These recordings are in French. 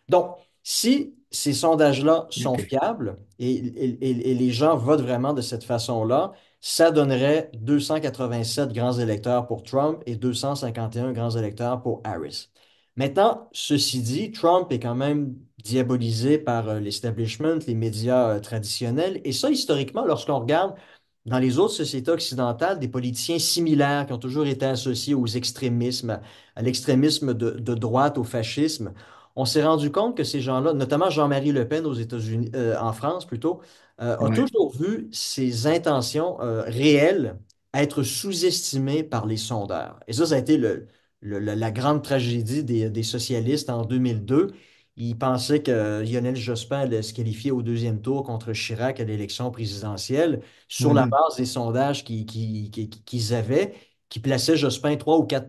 Donc, si ces sondages-là sont OK. fiables et les gens votent vraiment de cette façon-là, ça donnerait 287 grands électeurs pour Trump et 251 grands électeurs pour Harris. Maintenant, ceci dit, Trump est quand même diabolisé par l'establishment, les médias traditionnels. Et ça, historiquement, lorsqu'on regarde dans les autres sociétés occidentales, des politiciens similaires qui ont toujours été associés aux extrémismes, à l'extrémisme de droite, au fascisme, on s'est rendu compte que ces gens-là, notamment Jean-Marie Le Pen aux États-Unis, en France plutôt, a Ouais. toujours vu ses intentions réelles être sous-estimées par les sondeurs. Et ça a été la grande tragédie des socialistes en 2002. Ils pensaient que Lionel Jospin allait se qualifier au deuxième tour contre Chirac à l'élection présidentielle sur la Mhm. base des sondages qu'ils avaient, qui plaçaient Jospin 3 ou 4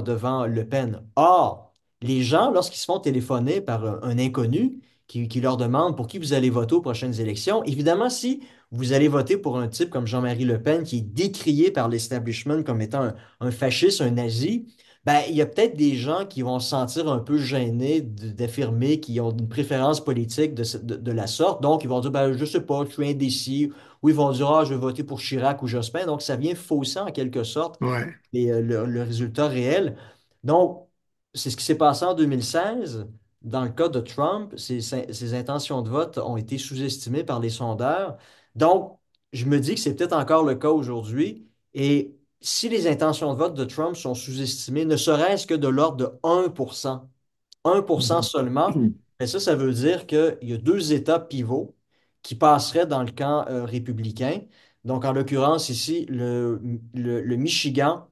devant Le Pen. Or, les gens, lorsqu'ils se font téléphoner par un inconnu qui leur demande pour qui vous allez voter aux prochaines élections, évidemment, si vous allez voter pour un type comme Jean-Marie Le Pen, qui est décrié par l'establishment comme étant un fasciste, un nazi, ben, il y a peut-être des gens qui vont se sentir un peu gênés d'affirmer qu'ils ont une préférence politique de la sorte. Donc, ils vont dire, ben, je sais pas, je suis indécis. Ou ils vont dire, ah, je vais voter pour Chirac ou Jospin. Donc, ça vient fausser en quelque sorte Ouais. le résultat réel. Donc, c'est ce qui s'est passé en 2016. Dans le cas de Trump, ses intentions de vote ont été sous-estimées par les sondeurs. Donc, je me dis que c'est peut-être encore le cas aujourd'hui. Et si les intentions de vote de Trump sont sous-estimées, ne serait-ce que de l'ordre de 1%, 1% Mhm. seulement, mais ça veut dire qu'il y a deux États pivots qui passeraient dans le camp républicain. Donc, en l'occurrence, ici, le Michigan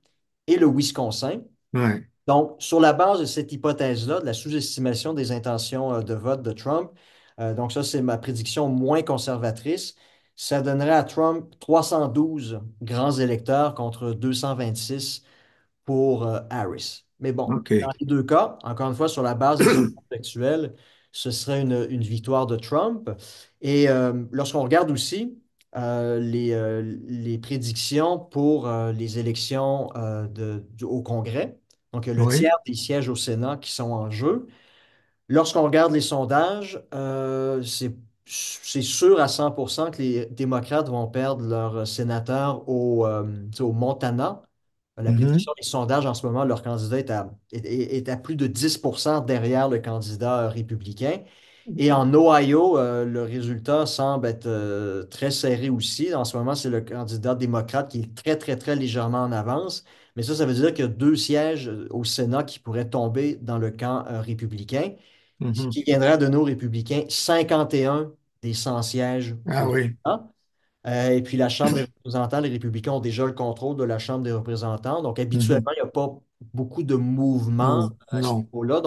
et le Wisconsin. Ouais. Donc, sur la base de cette hypothèse-là, de la sous-estimation des intentions de vote de Trump, donc ça, c'est ma prédiction moins conservatrice, ça donnerait à Trump 312 grands électeurs contre 226 pour Harris. Mais bon, dans OK. les deux cas, encore une fois, sur la base des sondages actuels, ce serait une victoire de Trump. Et lorsqu'on regarde aussi les prédictions pour les élections au Congrès, donc le Oui. tiers des sièges au Sénat qui sont en jeu, lorsqu'on regarde les sondages, c'est sûr à 100% que les démocrates vont perdre leur sénateur au Montana. La Mhm. prédiction des sondages en ce moment, leur candidat est à plus de 10% derrière le candidat républicain. Et en Ohio, le résultat semble être très serré aussi. En ce moment, c'est le candidat démocrate qui est très, très, très légèrement en avance. Mais ça veut dire qu'il y a deux sièges au Sénat qui pourraient tomber dans le camp républicain, ce Mhm. qui viendra de nos républicains 51 des 100 sièges Ah au oui. Sénat. Et puis la Chambre des représentants, les républicains ont déjà le contrôle de la Chambre des représentants. Donc Mhm. habituellement, il n'y a pas beaucoup de mouvements Non, à ce non. niveau-là.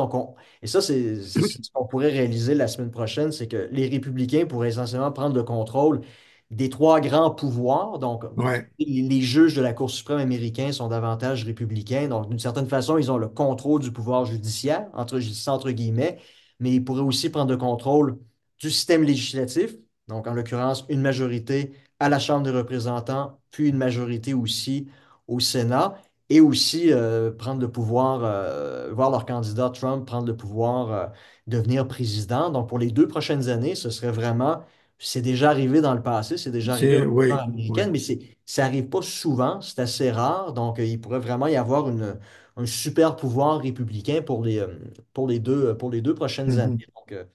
Et ça, c'est ce qu'on pourrait réaliser la semaine prochaine, c'est que les républicains pourraient essentiellement prendre le contrôle des trois grands pouvoirs. Donc, Ouais. les juges de la Cour suprême américaine sont davantage républicains. Donc, d'une certaine façon, ils ont le contrôle du pouvoir judiciaire, entre guillemets, mais ils pourraient aussi prendre le contrôle du système législatif. Donc, en l'occurrence, une majorité à la Chambre des représentants, puis une majorité aussi au Sénat, et aussi prendre le pouvoir, voir leur candidat Trump prendre le pouvoir, devenir président. Donc, pour les 2 prochaines années, ce serait vraiment, c'est déjà arrivé dans le passé, c'est déjà arrivé dans l'histoire Oui, oui. américaine, mais ça n'arrive pas souvent, c'est assez rare. Donc, il pourrait vraiment y avoir un super pouvoir républicain pour les deux prochaines années. Mhm. Donc,